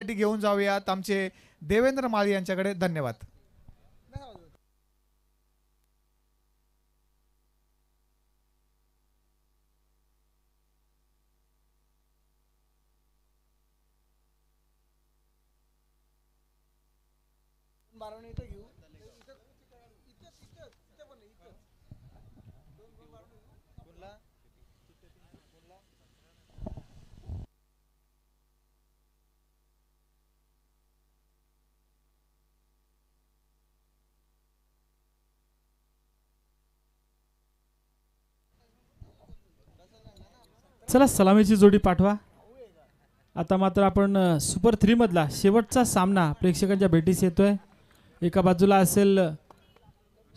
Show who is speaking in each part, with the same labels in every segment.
Speaker 1: घेऊन जाऊयात आमचे देवेंद्र माळी यांच्याकडे. धन्यवाद.
Speaker 2: चला सलामीची जोडी पाठवा. आता मात्र आपण सुपर 3 मधला शेवटचा सामना प्रेक्षकांच्या भेटीस येतोय. एका बाजूला असेल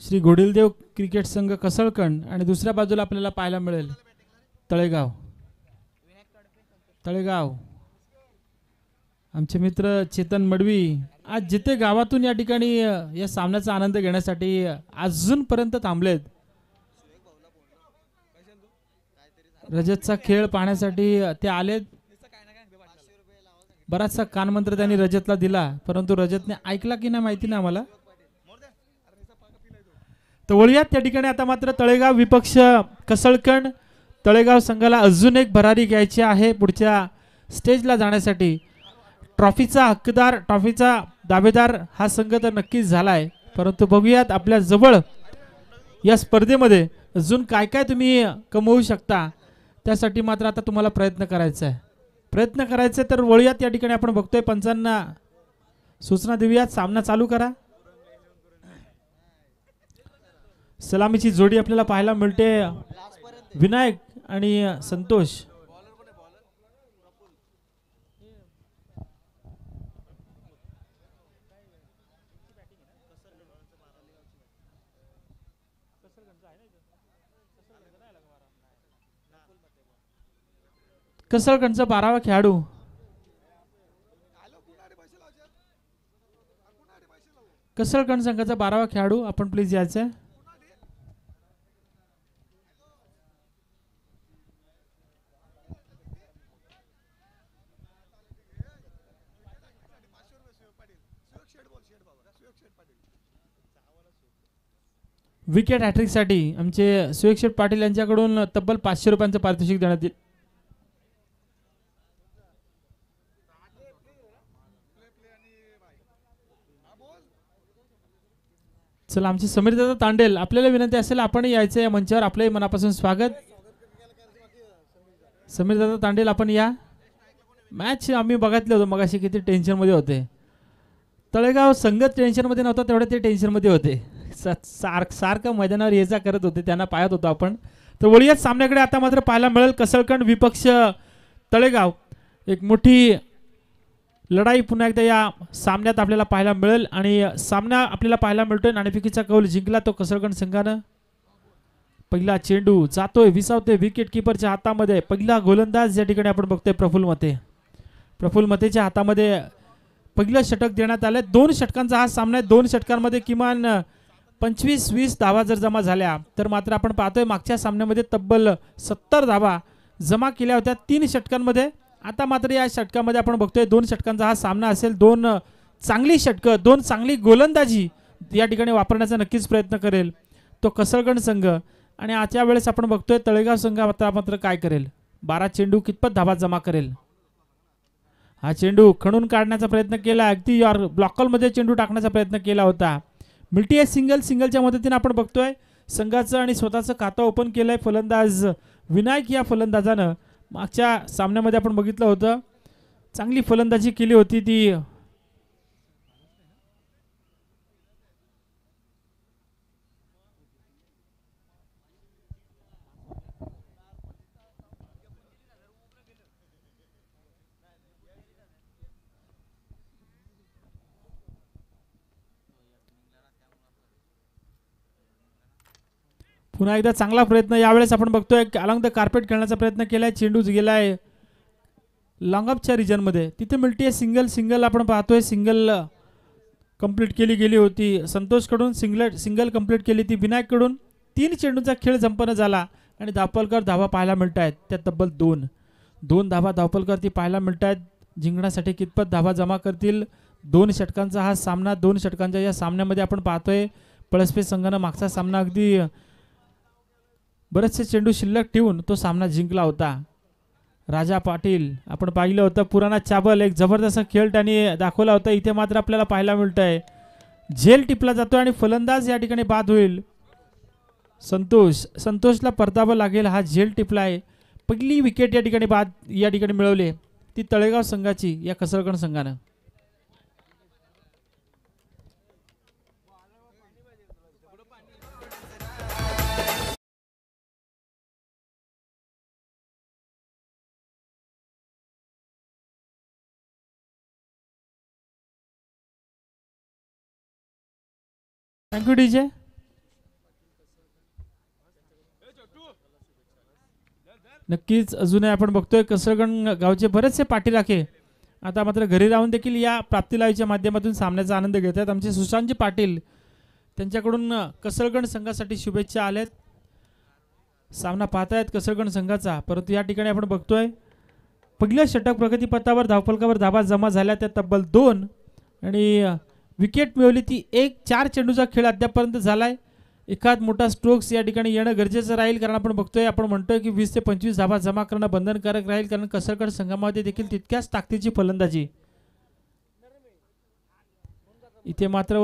Speaker 2: श्री घोडिलदेव क्रिकेट संघ कसळकण आणि दुसऱ्या बाजूला आपल्याला पाहायला मिळेल तळेगाव. आमचे मित्र चेतन मडवी आज जिथे गावातून या ठिकाणी या सामन्याचा आनंद घेण्यासाठी अजूनपर्यंत थांबलेत. रजतचा खेळ पाहण्यासाठी ते आलेत. बराचसा कानमंत्र त्यांनी रजतला दिला, परंतु रजतने ऐकला की नाही माहिती नाही आम्हाला. तर वळूयात त्या ठिकाणी. आता मात्र तळेगाव विपक्ष कसळकण. तळेगाव संघाला अजून एक भरारी घ्यायची आहे पुढच्या स्टेजला जाण्यासाठी. ट्रॉफीचा हक्कदार, ट्रॉफीचा दावेदार हा संघ तर नक्कीच झालाय, परंतु बघूयात आपल्या जवळ या स्पर्धेमध्ये अजून काय काय तुम्ही कमवू शकता. त्यासाठी मात्र आता तुम्हाला प्रयत्न करायचा आहे. तर वळूयात या ठिकाणी. आपण बघतोय पंचांना सूचना देऊयात, सामना चालू करा. सलामीची जोडी आपल्याला पाहायला मिळते विनायक आणि संतोष. कसळकणचा 12वा खेळाडू कसळकण संघाचा 12वा खेळाडू आपण प्लीज यायचं. विकेट हॅट्रिक साठी आमचे सुयोग शेठ पाटील यांच्याकडून तब्बल 500 रुपयांचं पारितोषिक देण्यात येईल. चला आमचे समीरदादा तांडेल, आपल्याला विनंती असेल आपण यायचं या मंचावर. आपलंही मनापासून स्वागत. समीरदादा तांडेल आपण या. मॅच आम्ही बघितलं होतं मगाशी, किती टेन्शनमध्ये होते. तळेगाव संगत टेन्शनमध्ये नव्हता, तेवढे ते टेन्शनमध्ये होते. सारखं मैदानावर ये जा करत होते, त्यांना पाहत होतो आपण. तर वळूयात सामन्याकडे. आता मात्र पाहायला मिळेल कसळकण विपक्ष तळेगाव. एक मोठी लढाई पुन्हा एकदा या सामन्यात आपल्याला पाहायला मिळेल आणि सामना आपल्याला पाहायला मिळतोय नाणेफेकीचा कौल जिंकला तो कसळकण संघानं. पहिला चेंडू जातोय, विसावतोय विकेट किपरच्या हातामध्ये. पहिला गोलंदाज या ठिकाणी आपण बघतोय प्रफुल्ल मतेच्या हातामध्ये पहिलं षटक देण्यात आलंय. 2 षटकांचा हा सामना आहे. 2 षटकांमध्ये किमान 25-20 धावा जर जमा झाल्या तर मात्र आपण पाहतोय मागच्या सामन्यामध्ये तब्बल 70 धावा जमा केल्या होत्या 3 षटकांमध्ये. आता मात्र या षटकामध्ये आपण बघतोय 2 षटकांचा हा सामना असेल. 2 चांगली षटकं, 2 चांगली गोलंदाजी या ठिकाणी वापरण्याचा नक्कीच प्रयत्न करेल तो कसळकण संघ. आणि आजच्या वेळेस आपण बघतोय तळेगाव संघ आता मात्र काय करेल. 12 चेंडू कितपत धावा जमा करेल. हा चेंडू खणून काढण्याचा प्रयत्न केला, अगदी ब्लॉकलमध्ये चेंडू टाकण्याचा प्रयत्न केला होता. मिल्टी आहे सिंगलच्या मदतीने आपण बघतोय संघाचं आणि स्वतःचं खातं ओपन केलंय फलंदाज विनायक या फलंदाजानं. मागच्या सामन्यामध्ये आपण बघितलं होतं चांगली फलंदाजी केली होती ती. पुन्हा एकदा चांगला प्रयत्न. यावेळेस आपण बघतोय अलॉंग द कार्पेट खेळण्याचा प्रयत्न केलाय. चेंडू गेलाय लॉंगअपच्या रिजनमध्ये. तिथे मिळते सिंगल आपण पाहतोय. सिंगल कंप्लीट केली गेली होती संतोषकडून, सिंगल कंप्लीट केली ती विनायककडून. 3 चेंडूंचा खेळ संपन्न झाला आणि धावपलकर धावा पाहायला मिळत आहेत त्या तब्बल 2 धावा धावपलकर ती पाहायला मिळत आहेत. जिंकण्यासाठी कितपत धावा जमा करतील. 2 षटकांचा हा सामना. 2 षटकांच्या या सामन्यामध्ये आपण पाहतोय पळसपे संघानं मागचा सामना अगदी बरेचसे चेंडू शिल्लक ठेवून तो सामना जिंकला होता. राजा पाटील आपण पाहिलं होतं पुराणा चाबल, एक जबरदस्त खेळ त्यांनी दाखवला होता. इथे मात्र आपल्याला पाहायला मिळतंय झेल टिपला जातो आणि फलंदाज या ठिकाणी बाद होईल. संतोषला परतावं लागेल. हा झेल टिपला आहे. पहिली विकेट या ठिकाणी बाद या ठिकाणी मिळवली ती तळेगाव संघाची या कसरगण संघानं. Thank you DJ. नक्कीच अजूनही आपण बघतोय कसरगण गावचे बरेचसे पाठीराखे आता मात्र घरी राहून देखील या प्राप्ती लाईव्हच्या माध्यमातून सामन्याचा आनंद घेत आहेत. आमचे सुशांतजी पाटील त्यांच्याकडून कसरगण संघासाठी शुभेच्छा आल्यात. सामना पाहतायत कसरगण संघाचा. परंतु या ठिकाणी आपण बघतोय पहिल्या षटक प्रगतीपथावर धावफलकावर धावा जमा झाल्या त्या तब्बल 2 आणि विकेट मिळवली ती 1. 4 चेंडूचा खेळ अद्यापपर्यंत झालाय. एखाद मोठा स्ट्रोक्स या ठिकाणी येणं गरजेचं राहील कारण आपण बघतोय आपण म्हणतोय की 20 ते 25 धावा जमा करणं बंधनकारक राहील कारण कसरगड संघामध्ये देखील तितक्याच ताकदीची फलंदाजी. इथे मात्र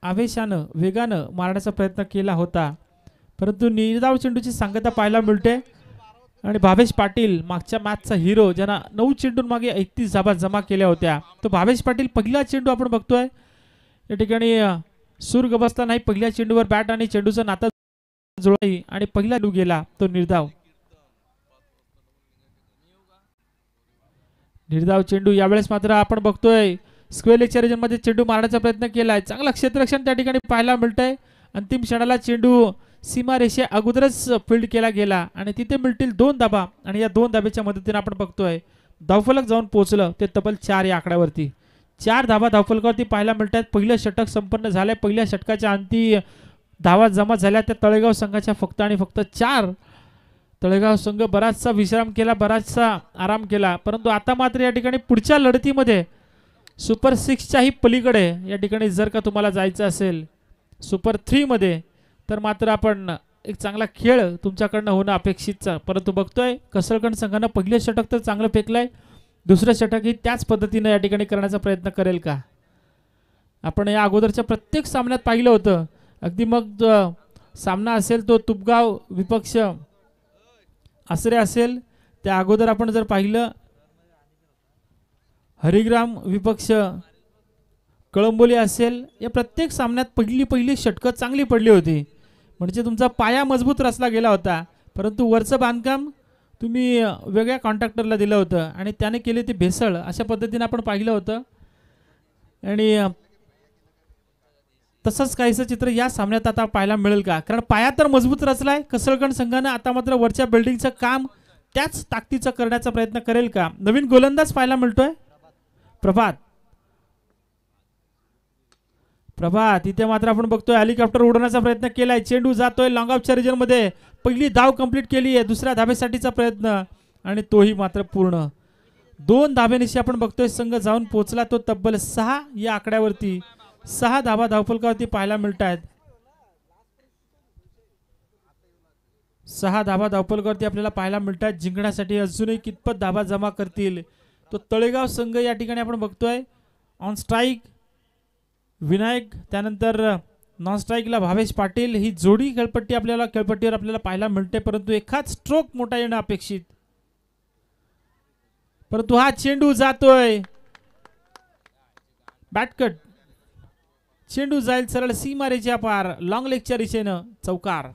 Speaker 2: आवेशानं वेगानं मारण्याचा प्रयत्न केला होता परंतु निर्धाव चेंडूची सांगता पाहायला मिळते आणि भावेश पाटील मागच्या मॅचचा हिरो ज्यांना 9 चेंडूंमागे 31 धावा जमा केल्या होत्या तो भावेश पाटील पहिला चेंडू आपण बघतोय या ठिकाणी सूर गबसला नाही. पहिल्या चेंडूवर बॅट आणि चेंडूचं नातं जुळली आणि पहिला चेंडू गेला तो निर्धाव चेंडू. यावेळेस मात्र आपण बघतोय स्क्वेअर लेगच्या रिजनमध्ये चेंडू मारण्याचा प्रयत्न केलाय. चांगला क्षेत्ररक्षण त्या ठिकाणी पाहायला मिळतंय. अंतिम क्षणाला चेंडू सीमारेषे अगोदरच फील्ड केला गेला आणि तिथे मिळतील 2 धाबा आणि या 2 धाब्याच्या मदतीने आपण बघतोय धावफलक जाऊन पोहोचलं ते तब्बल 4 या आकड्यावरती. 4 धावा धावफलकावरती पाहायला मिळतात. पहिलं षटक संपन्न झालंय. पहिल्या षटकाच्या अंती धावा जमा झाल्या त्या तळेगाव संघाच्या फक्त आणि फक्त 4. तळेगाव संघ बराचसा विश्राम केला बराचसा आराम केला परंतु आता मात्र या ठिकाणी पुढच्या लढतीमध्ये सुपर 6च्याही पलीकडे या ठिकाणी जर का तुम्हाला जायचं असेल सुपर 3 मध्ये तर मात्र आपण एक चांगला खेळ तुमच्याकडनं होणं अपेक्षित. परंतु बघतोय कसरगण संघानं पहिलं षटक तर चांगलं फेकलंय. दुसरं षटकही त्याच पद्धतीने या ठिकाणी करण्याचा प्रयत्न करेल का. आपण या अगोदरच्या प्रत्येक सामन्यात पाहिलं होतं अगदी मग सामना असेल तो तुपगाव विपक्ष आसरे असेल त्या अगोदर आपण जर पाहिलं हरिग्राम विपक्ष कळंबोली असेल या प्रत्येक सामन्यात पहिली षटकं चांगली पडली होती म्हणजे तुमचा पाया मजबूत रचला गेला होता परंतु वरचं बांधकाम तुम्ही वेगळ्या कॉन्ट्रॅक्टरला दिलं होतं आणि त्याने केले ते भेसळ अशा पद्धतीने आपण पाहिलं होतं आणि तसंच काहीसं चित्र या सामन्यात आता पाहायला मिळेल का कारण पाया तर मजबूत रचलाय कसरगण संघानं. आता मात्र वरच्या बिल्डिंगचं काम त्याच ताकदीचं करण्याचा प्रयत्न करेल का. नवीन गोलंदाज पाहायला मिळतोय प्रभात इथे मात्र आपण बघतोय हेलिकॉप्टर उडवण्याचा प्रयत्न केलाय. चेंडू जातोय लॉंग ऑफच्या रिजन मध्ये. पहिली धाव कंप्लीट केली आहे. दुसऱ्या धाब्यासाठीचा प्रयत्न आणि तोही मात्र पूर्ण. 2 धाब्यानिशी आपण बघतोय संघ जाऊन पोहोचला तो तब्बल 6 या आकड्यावरती. 6 धावा धावफलकावरती पाहायला मिळत आहेत. 6 धावा धावफलकावरती आपल्याला पाहायला मिळत आहेत. जिंकण्यासाठी अजूनही कितपत धावा जमा करतील तो तळेगाव संघ या ठिकाणी आपण बघतोय. ऑन स्ट्राईक विनायक त्यानंतर नॉन स्ट्राईकला भावेश पाटील ही जोडी खेळपट्टीवर आपल्याला पाहायला मिळते परंतु एखाद स्ट्रोक मोठा येणं अपेक्षित. परंतु हा चेंडू जातोय बॅटकट चेंडू जाईल सरळ सीमारेच्या पार लॉंग लेगच्या दिशेनं चौकार.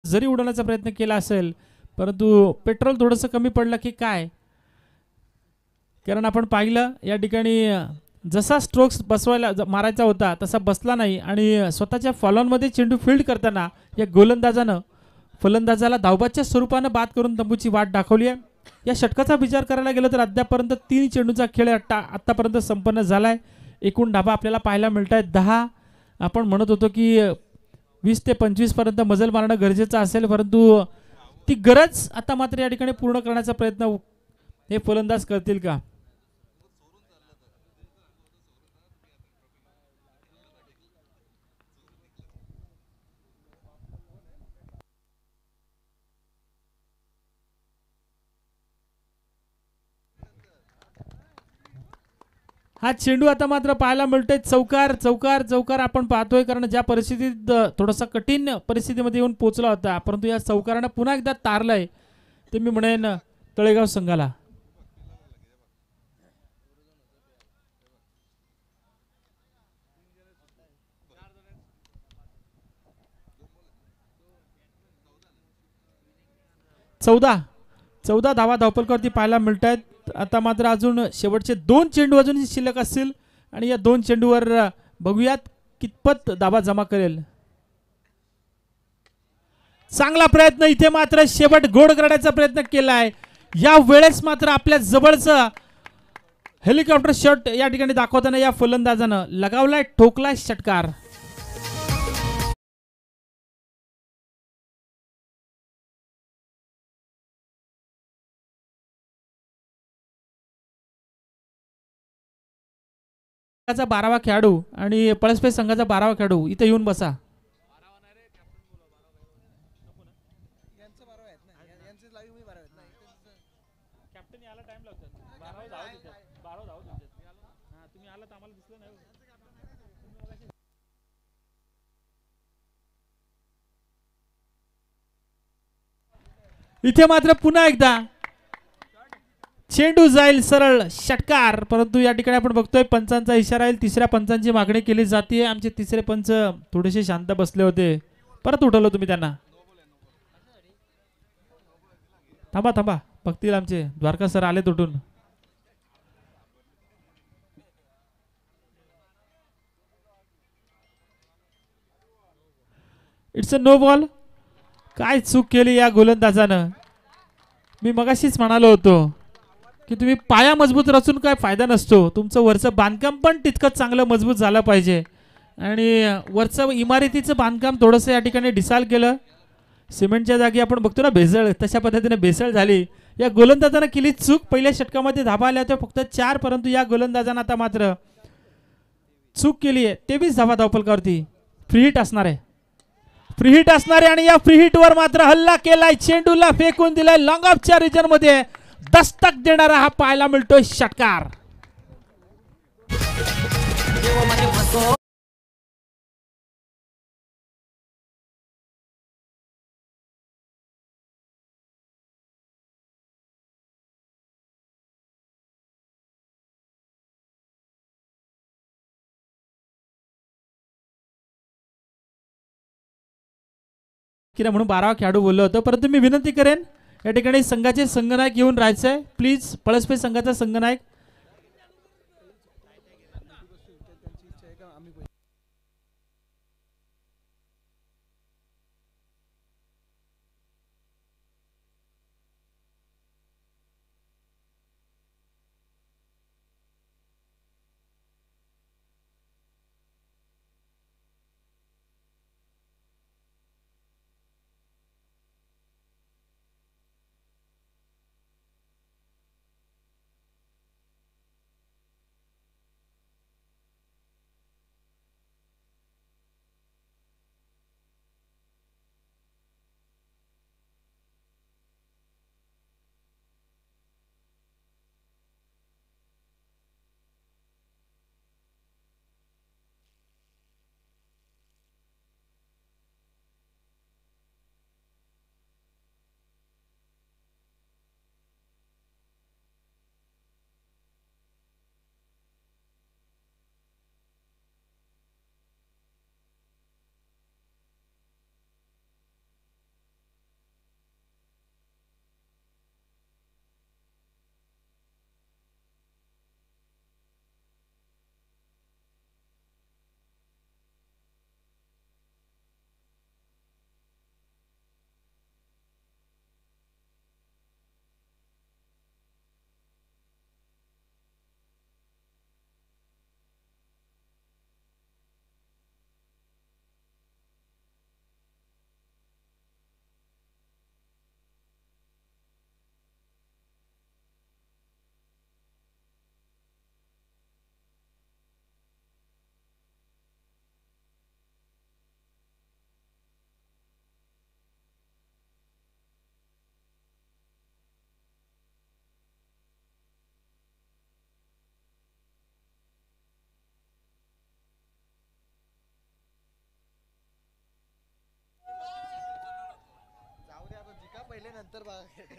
Speaker 2: जरी उडवण्याचा प्रयत्न केला असेल परंतु पेट्रोल थोडंसं कमी पडलं की काय, कारण आपण पाहिलं या ठिकाणी जसा स्ट्रोक्स बसवायला मारायचा होता तसा बसला नाही आणि स्वतःच्या फॉलोअनमध्ये चेंडू फील्ड करताना या गोलंदाजानं फलंदाजाला धावबादच्या स्वरूपानं बाद करून तंबूची वाट दाखवली आहे. या षटकाचा विचार करायला गेलं तर अद्यापर्यंत 3 चेंडूचा खेळ आत्तापर्यंत संपन्न झालाय. एकूण धाबा आपल्याला पाहायला मिळत आहेत 10. आपण म्हणत होतो की 20 ते 25 पर्यंत मजल मारणं गरजेचं असेल, परंतु ती गरज आता मात्र या ठिकाणी पूर्ण करण्याचा प्रयत्न हे फलंदाज करतील का. हा चेंडू आता मात्र पाहायला मिळतोय चौकार चौकार चौकार आपण पाहतोय, कारण ज्या परिस्थितीत थोडासा कठीण परिस्थितीमध्ये येऊन पोहोचला होता परंतु या चौकारानं पुन्हा एकदा तारलंय ते मी म्हणेन तळेगाव संघाला. चौदा धावा धावपलकावरती पाहायला मिळत आहेत. आता मात्र अजून शेवटचे 2 चेंडू अजून शिल्लक असतील आणि या 2 चेंडूवर बघूयात कितपत धावा जमा करेल. चांगला प्रयत्न इथे मात्र शेवट गोड करण्याचा प्रयत्न केलाय. या वेळेस मात्र आपल्या जवळचं हेलिकॉप्टर शॉट या ठिकाणी दाखवताना या फलंदाजानं लगावलाय ठोकलाय षटकार. संघाचा 12वा खेळाडू आणि पळसपे संघाचा 12वा खेळाडू इथे येऊन बसा. इथे मात्र पुन्हा एकदा चेंडू जाईल सरळ षटकार, परंतु या ठिकाणी आपण बघतोय पंचांचा इशारा येईल. तिसऱ्या पंचांची मागणी केली जाते. आमचे तिसरे पंच थोडेसे शांत बसले होते, परत उठवलं तुम्ही त्यांना. थांबा थांबा बघतील आमचे द्वारका सर आले उठून. It's a no ball. काय चूक केली या गोलंदाजानं. मी मगाशीच म्हणालो होतो की तुम्ही पाया मजबूत रचून काय फायदा नसतो, तुमचं वरचं बांधकाम पण तितकंच चांगलं मजबूत झालं पाहिजे. आणि वरचं इमारतीचं बांधकाम थोडंसं या ठिकाणी डिसाल केलं. सिमेंटच्या जागी आपण बघतो ना भेसळ, तशा पद्धतीने भेसळ झाली. या गोलंदाजानं केली चूक. पहिल्या षटकामध्ये धाबा आल्या होत्या फक्त 4, परंतु या गोलंदाजानं आता मात्र चूक केली आहे. 23 धाबा धावपलकावरती. फ्री हिट असणार आहे, फ्री हिट असणार आहे आणि या फ्री हिट वर मात्र हल्ला केलाय, चेंडूला फेकून दिलाय लॉंग ऑफच्या रिजन मध्ये. दस्तक देणारा हा पाहायला मिळतोय षटकार. म्हणून 12वा खेळाडू बोललो होतो, परंतु मी विनंती करेन या ठिकाणी संघाचे संघनायक येऊन राहायचंय प्लीज. पळसपे संघाचा संघनायक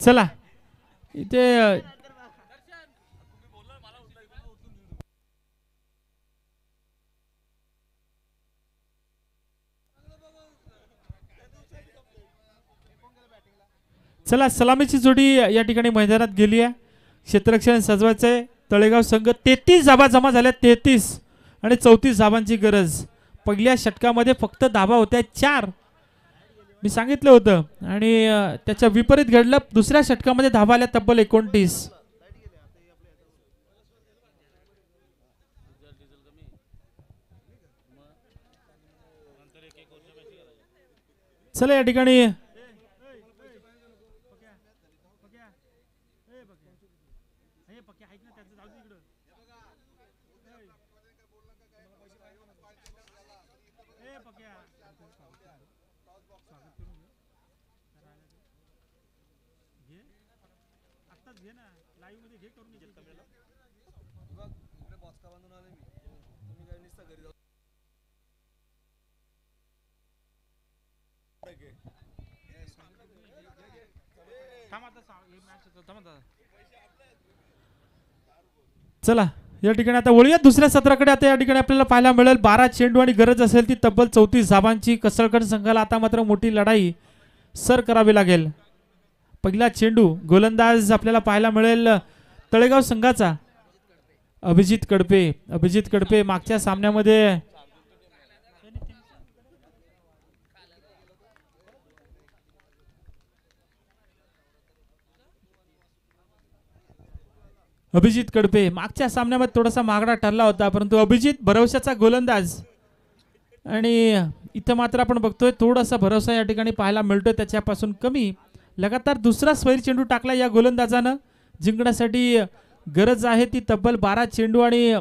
Speaker 2: चला इथे चला सलामीची जोडी या ठिकाणी मैदानात गेली आहे. क्षेत्ररक्षण सजवायचं आहे. तळेगाव संघ 33 धाबा जमा झाल्या, 33 आणि 34 धाबांची गरज. पहिल्या षटकामध्ये फक्त धाबा होत्या 4, मी सांगितलं होतं, आणि त्याच्या विपरीत घडलं. दुसऱ्या षटकामध्ये धाबा आल्या तब्बल 29. चला या ठिकाणी चला या ठिकाणी आता वळूया दुसऱ्या सत्राकडे. आता या ठिकाणी आपल्याला पाहायला मिळेल 12 चेंडू आणि गरज असेल ती तब्बल 34 धाबांची. कसळगड संघाला आता मात्र मोठी लढाई सर करावी लागेल. पहिला चेंडू गोलंदाज आपल्याला पाहायला मिळेल तळेगाव संघाचा अभिजित कडपे. अभिजित कडपे मागच्या सामन्यामध्ये अभिजित कडपे मागच्या सामन्यामध्ये थोडासा मागडा ठरला होता, परंतु अभिजित भरवशाचा गोलंदाज. आणि इथं मात्र आपण बघतोय थोडासा भरोसा या ठिकाणी पाहायला मिळतोय त्याच्यापासून कमी. लगातार दुसरा स्वैर चेंडू टाकला या गोलंदाजानं. जिंकण्यासाठी गरज आहे ती तब्बल 12 चेंडू आणि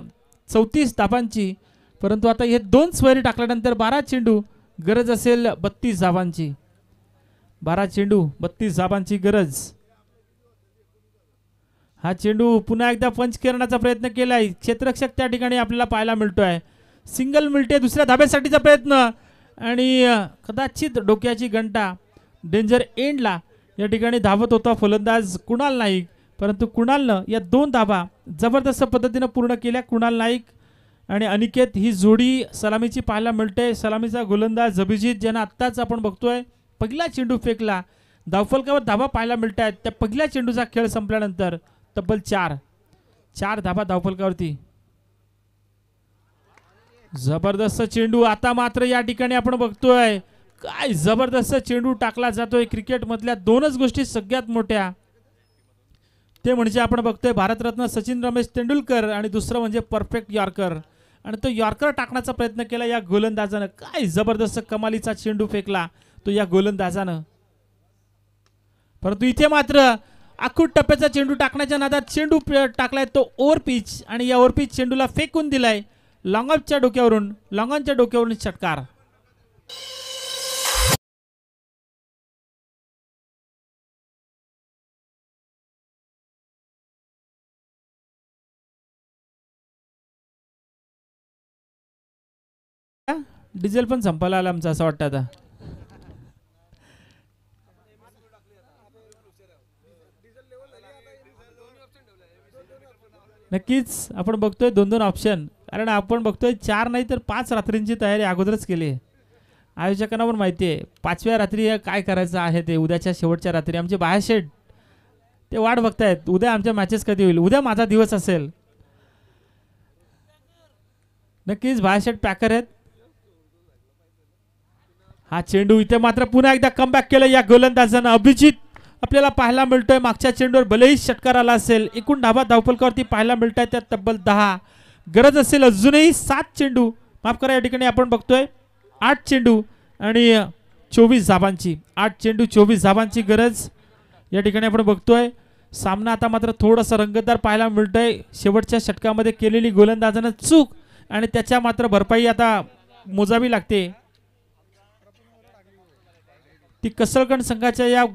Speaker 2: 34 धाबांची, परंतु आता हे 2 स्वैरी टाकल्यानंतर 12 चेंडू गरज असेल 32 धाबांची. 12 चेंडू 32 धाबांची गरज. हा चेंडू पुन्हा एकदा पंच करण्याचा प्रयत्न केलाय. क्षेत्ररक्षक त्या ठिकाणी आपल्याला पाहायला मिळतोय. सिंगल मिळते दुसऱ्या धाब्यासाठीचा प्रयत्न आणि कदाचित डोक्याची घंटा. डेंजर एंडला या ठिकाणी धावत होता फलंदाज कुणाल नाईक, परंतु कुणालनं या 2 धाबा जबरदस्त पद्धतीनं पूर्ण केल्या. कुणाल नाईक आणि अनिकेत ही जोडी सलामीची पाहायला मिळते. सलामीचा गोलंदाज अभिजित ज्यांना आत्ताच आपण बघतोय पहिला चेंडू फेकला. धावफलकावर धाबा पाहायला मिळत आहेत. त्या पहिल्या चेंडूचा खेळ संपल्यानंतर तब्बल 4 धाबा धावफलकावरती. जबरदस्त चेंडू. आता मात्र या ठिकाणी आपण बघतोय काय जबरदस्त चेंडू टाकला जातोय. क्रिकेट मधल्या 2च गोष्टी सगळ्यात मोठ्या, ते म्हणजे आपण बघतोय भारतरत्न सचिन रमेश तेंडुलकर आणि दुसरं म्हणजे परफेक्ट यॉर्कर. आणि तो यॉर्कर टाकण्याचा प्रयत्न केला या गोलंदाजानं. काय जबरदस्त कमालीचा चेंडू फेकला तो या गोलंदाजानं. परंतु इथे मात्र आखूड टप्प्याचा चेंडू टाकण्याच्या नादात चेंडू टाकलाय तो ओव्हर पिच, आणि या ओव्हर पिच चेंडूला फेकून दिलाय लॉंग ऑफच्या डोक्यावरून. लॉंग ऑनच्या डोक्यावरून षटकार. डिझेल पण संपायला आला आमचं असं वाटतं आता. नक्कीच आपण बघतोय 2-2 ऑप्शन, कारण आपण बघतोय 4 नाही तर 5 रात्रींची तयारी अगोदरच केली आहे. आयोजकांना पण माहिती आहे 5व्या रात्री काय करायचं आहे ते. उद्याच्या शेवटच्या रात्री आमचे बाहेरशेड ते वाट बघतायत उद्या आमच्या मॅचेस कधी होईल. उद्या माझा दिवस असेल. नक्कीच बाहेरशेड पॅकर आहेत. हा चेंडू इथे मात्र पुन्हा एकदा कमबॅक केलं या गोलंदाजानं. अभिजित आपल्याला पाहायला मिळतोय मागच्या चेंडूवर भलेही षटकार आला असेल. एकूण धाबा धावफलकावरती पाहायला मिळत आहेत त्यात तब्बल 10. गरज असेल अजूनही 7 चेंडू, माफ करा या ठिकाणी आपण बघतोय 8 चेंडू आणि 24 धाबांची. 8 चेंडू 24 धाबांची गरज या ठिकाणी आपण बघतोय. सामना आता मात्र थोडासा रंगतदार पाहायला मिळतोय. शेवटच्या षटकामध्ये केलेली गोलंदाजानं चूक आणि त्याच्या मात्र भरपाई आता मोजावी लागते. ती कसळगड संघाच्या या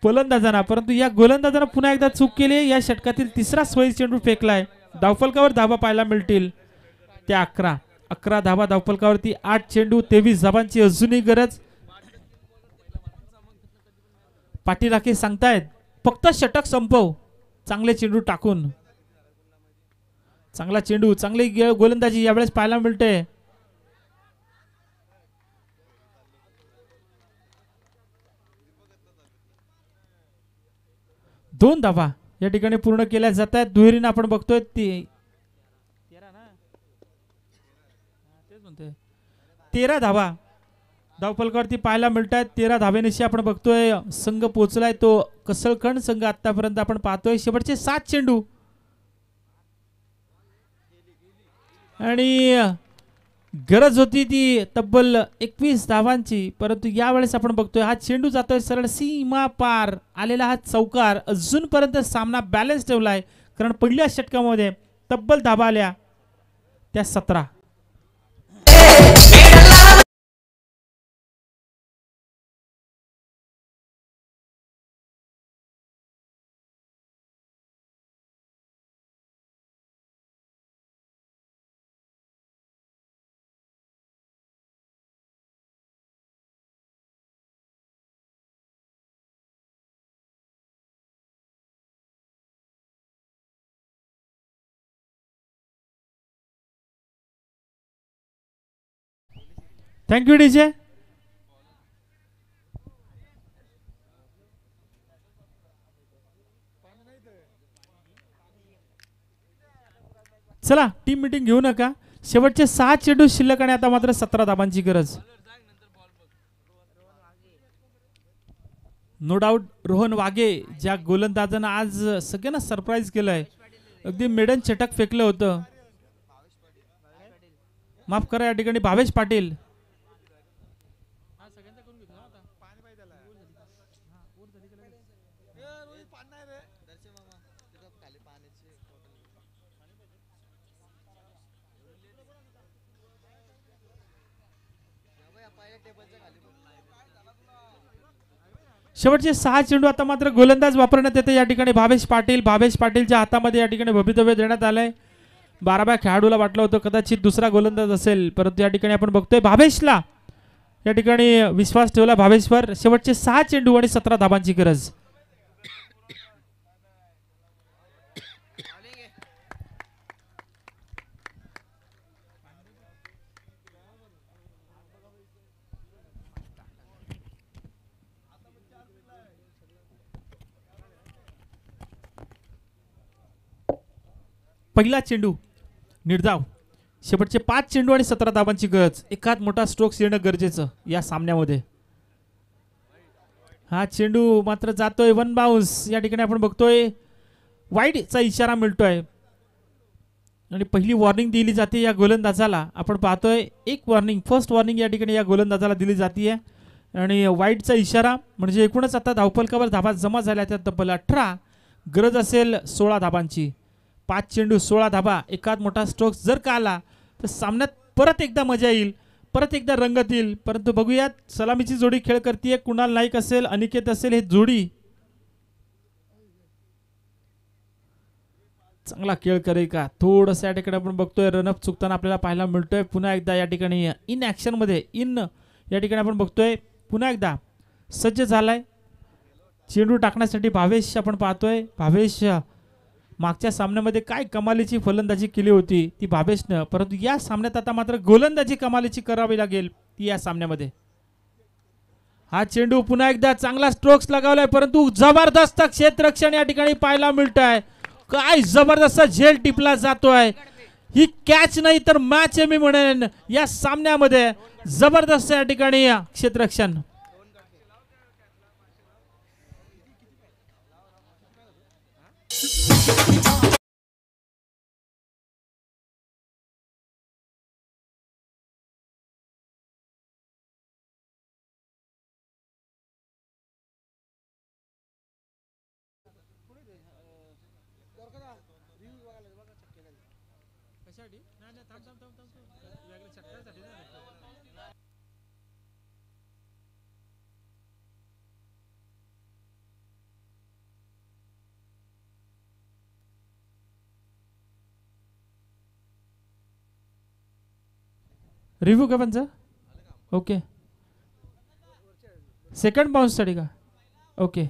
Speaker 2: फलंदाजांना, परंतु या गोलंदाजांना पुन्हा एकदा चूक केली. या षटकातील 3रा स्वैर चेंडू फेकलाय. धावफलकावर धाबा पाहायला मिळतील त्या 11 धाबा धावफलकावरती. 8 चेंडू 23 धाबांची अजूनही गरज. पाठीराखे सांगतायत फक्त षटक संपव, चांगले चेंडू टाकून. चांगला चेंडू, चांगली गोलंदाजी यावेळेस पाहायला मिळते. दोन धावा या ठिकाणी पूर्ण केल्या जात आहेत. दुहेरीनं आपण बघतोय ती 13 धावा धावफलकावरती पाहायला मिळत आहेत. 13 धावेनिशी आपण बघतोय संघ पोहोचलाय तो कसळखंड संघ आतापर्यंत आपण पाहतोय. शेवटचे 7 चेंडू आणि गरज होती ती तब्बल 21 धावांची, परंतु यावेळेस आपण बघतोय हा चेंडू जातोय सरळ सीमा पार आलेला हा चौकार. अजूनपर्यंत सामना बॅलन्स ठेवलाय, कारण पहिल्या षटकामध्ये तब्बल धावा आल्या त्या 17. Thank you DJ. चला टीम मीटिंग घेऊ नका. शेवटचे 6 चेंडू शिल्लक आणि आता मात्र 17 धाबांची गरज. नो डाऊट रोहन वाघे ज्या गोलंदाजानं आज सगळ्यांना सरप्राईज केलंय, अगदी मेडन चटक फेकलं होतं. माफ करा या ठिकाणी भावेश पाटील. शेवटचे 6 चेंडू आता मात्र गोलंदाज वापरण्यात येते या ठिकाणी भावेश पाटील. भावेश पाटीलच्या हातामध्ये या ठिकाणी भवितव्य देण्यात आलंय. 12व्या खेळाडूला वाटलं होतं कदाचित दुसरा गोलंदाज असेल, परंतु या ठिकाणी आपण बघतोय भावेशला या ठिकाणी विश्वास ठेवला भावेशवर. शेवटचे 6 चेंडू आणि 17 धाबांची गरज. पहिला चेंडू निर्धाव. शेवटचे 5 चेंडू आणि 17 धाबांची गरज. एखाद मोठा स्ट्रोक्स येणं गरजेचं या सामन्यामध्ये. हा चेंडू मात्र जातोय वन बाउन्स. या ठिकाणी आपण बघतोय वाईडचा इशारा मिळतोय आणि पहिली वॉर्निंग दिली जाते या गोलंदाजाला. आपण पाहतोय एक वॉर्निंग, फर्स्ट वॉर्निंग या ठिकाणी या गोलंदाजाला दिली जाते आणि वाईडचा इशारा म्हणजे एकूणच आता धावफलकावर धाबा जमा झाल्या त्या तब्बल 18. गरज असेल 16 धाबांची. 5 चेंडू 16 धाबा. एखाद मोठा स्ट्रोक्स जर का आला तर सामन्यात परत एकदा मजा येईल, परत एकदा रंगत येईल. परंतु बघूयात सलामीची जोडी खेळ करते. कुणाल नाईक असेल, अनिकेत असेल, हे जोडी चांगला खेळ करे का. थोडंसं या ठिकाणी आपण बघतोय रनअप चुकताना आपल्याला पाहायला मिळतोय. पुन्हा एकदा या ठिकाणी इन ॲक्शन मध्ये या ठिकाणी आपण बघतोय पुन्हा एकदा सज्ज झालाय चेंडू टाकण्यासाठी भावेश. आपण पाहतोय भावेश मागच्या सामन्यामध्ये काय कमालीची फलंदाजी केली होती ती भावेशनं, परंतु या सामन्यात आता मात्र गोलंदाजी कमालीची करावी लागेल ती या सामन्यामध्ये. हा चेंडू पुन्हा एकदा चांगला स्ट्रोक्स लगावलाय, परंतु जबरदस्त क्षेत्ररक्षण या ठिकाणी पाहायला मिळत आहे. काय जबरदस्त झेल टिपला जातोय. ही कॅच नाही तर मॅच मी म्हणेन या सामन्यामध्ये. जबरदस्त या ठिकाणी क्षेत्ररक्षण. रिव्ह्यू का पंच. ओके, सेकंड बाउन्स साठी का. ओके.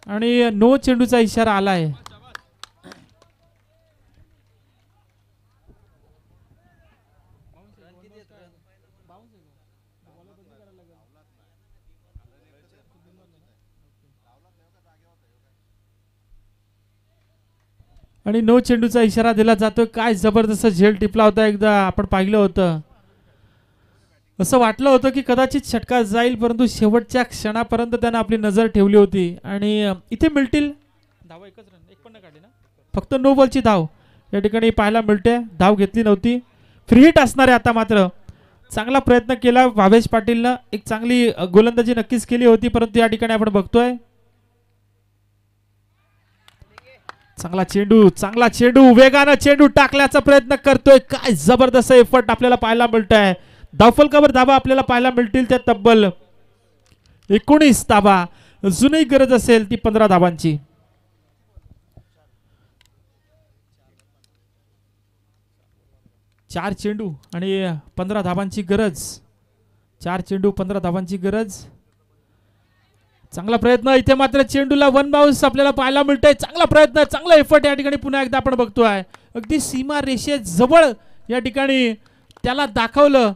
Speaker 2: आणि नो चेंडूचा इशारा आलाय. आणि नो चेंडूचा इशारा दिला जातोय. काय जबरदस्त झेल टिपला होता, एकदा आपण पाहिलं होतं. असं वाटलं होतं की कदाचित षटकार जाईल, परंतु शेवटच्या क्षणापर्यंत त्यानं आपली नजर ठेवली होती. आणि इथे मिळतील धावा, एकच रन, एक पण नाही काढली ना, फक्त नो बॉलची धाव या ठिकाणी पाहायला मिळते. धाव घेतली नव्हती. फ्री हिट असणार आहे आता. मात्र चांगला प्रयत्न केला भावेश पाटीलनं, एक चांगली गोलंदाजी नक्कीच केली होती, परंतु या ठिकाणी आपण बघतोय चांगला चेंडू वेगानं चेंडू टाकण्याचा प्रयत्न करतोय. काय जबरदस्त एफर्ट आपल्याला पाहायला मिळत आहे. धावफलकावर धावा आपल्याला पाहायला मिळतील त्या तब्बल 19 धावा. अजूनही गरज असेल ती 15 धावांची. चार चेंडू आणि 15 धावांची गरज. 4 चेंडू 15 धावांची गरज. चांगला प्रयत्न इथे, मात्र चेंडूला वन बाउन्स आपल्याला पाहायला मिळतंय. चांगला प्रयत्न, चांगला एफर्ट या ठिकाणी पुन्हा एकदा आपण बघतोय. अगदी सीमा रेषेजवळ या ठिकाणी त्याला दाखवलं,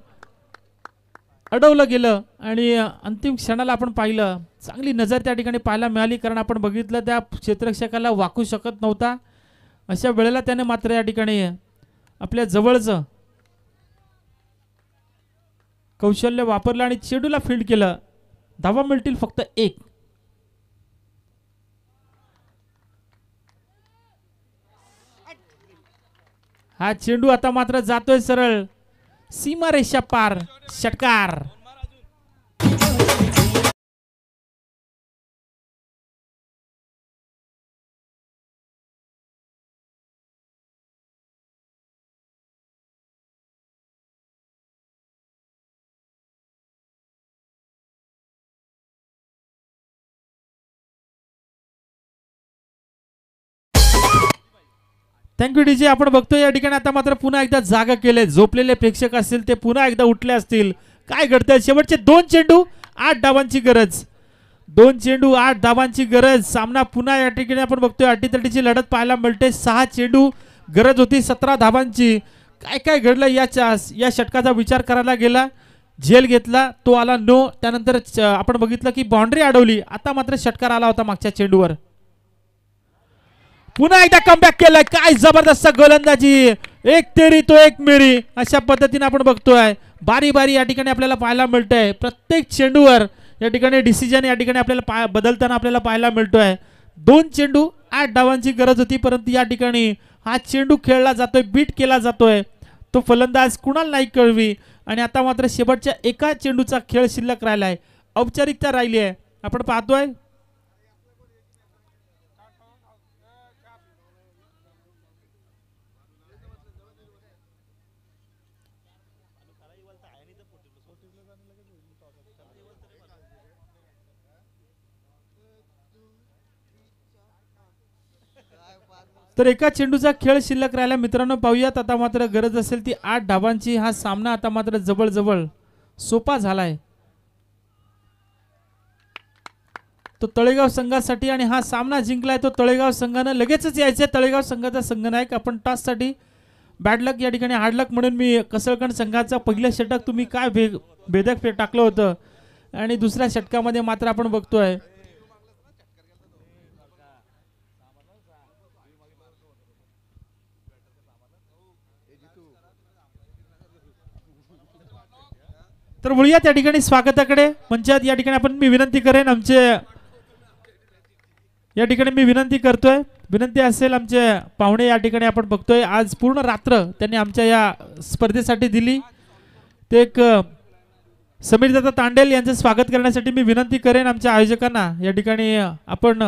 Speaker 2: अडवलं गेलं आणि अंतिम क्षणाला आपण पाहिलं. चांगली नजर त्या ठिकाणी पाहायला मिळाली, कारण आपण बघितलं त्या क्षेत्ररक्षकाला वाकू शकत नव्हता. अशा वेळेला त्याने मात्र या ठिकाणी आपल्या जवळचं कौशल्य वापरलं आणि चेंडूला फील्ड केलं. धावा मिळतील फक्त 1. हा चेंडू आता मात्र जातोय सरळ सीमारेषा पार. षटकार. Thank you DJ. आपण बघतोय या ठिकाणी आता मात्र पुन्हा एकदा जागा केले. झोपलेले प्रेक्षक असतील ते पुन्हा एकदा उठले असतील. काय घडतंय, शेवटचे 2 चेंडू 8 धावांची गरज. 2 चेंडू 8 धावांची गरज. सामना पुन्हा या ठिकाणी आपण बघतोय अटीतटीची लढत पाहायला मिळते. 6 चेंडू गरज होती 17 धावांची. काय काय घडलं या षटकाचा विचार करायला गेला. झेल घेतला, तो आला नो. त्यानंतर आपण बघितलं की बाउंड्री अडवली. आता मात्र षटकार आला होता मागच्या चेंडूवर. पुन्हा एकदा कमबॅक केलाय. काय जबरदस्त गोलंदाजी. एक तेरी तो एक मेरी अशा पद्धतीने आपण बघतोय. बारी बारी या ठिकाणी आपल्याला पाहायला मिळतंय. प्रत्येक चेंडूवर या ठिकाणी डिसिजन या ठिकाणी आपल्याला बदलताना आपल्याला पाहायला मिळतोय. 2 चेंडू 8 धावांची गरज होती, परंतु या ठिकाणी हा चेंडू खेळला जातोय, बीट केला जातोय. तो फलंदाज कुणाल नाईक कळवी. आणि आता मात्र शेवटच्या एका चेंडूचा खेळ शिल्लक राहिलाय. औपचारिकता राहिली आहे. आपण पाहतोय तर एका चेंडूचा खेळ शिल्लक राहिला. मित्रांनो पाहूयात आता मात्र गरज असेल ती 8 धावांची. हा सामना आता मात्र जवळ सोपा झालाय तो तळेगाव संघासाठी. आणि हा सामना जिंकलाय तो तळेगाव संघानं. लगेचच यायचंय तळेगाव संघाचा संघनायक. आपण टॉससाठी बॅड लक या ठिकाणी हार्ड लक म्हणून मी कसळकण संघाचा पहिलं षटक तुम्ही काय भेदक टाकलं होतं, आणि दुसऱ्या षटकामध्ये मात्र आपण बघतोय तर वळूया त्या ठिकाणी स्वागताकडे. मंचात या ठिकाणी मी विनंती करेन आमचे या ठिकाणी मी विनंती करतोय, विनंती असेल आमचे पाहुणे या ठिकाणी आपण बघतोय आज पूर्ण रात्र त्यांनी आमच्या या स्पर्धेसाठी दिली. ते एक समीरदादा तांडेल यांचं स्वागत करण्यासाठी मी विनंती करेन आमच्या आयोजकांना. या ठिकाणी आपण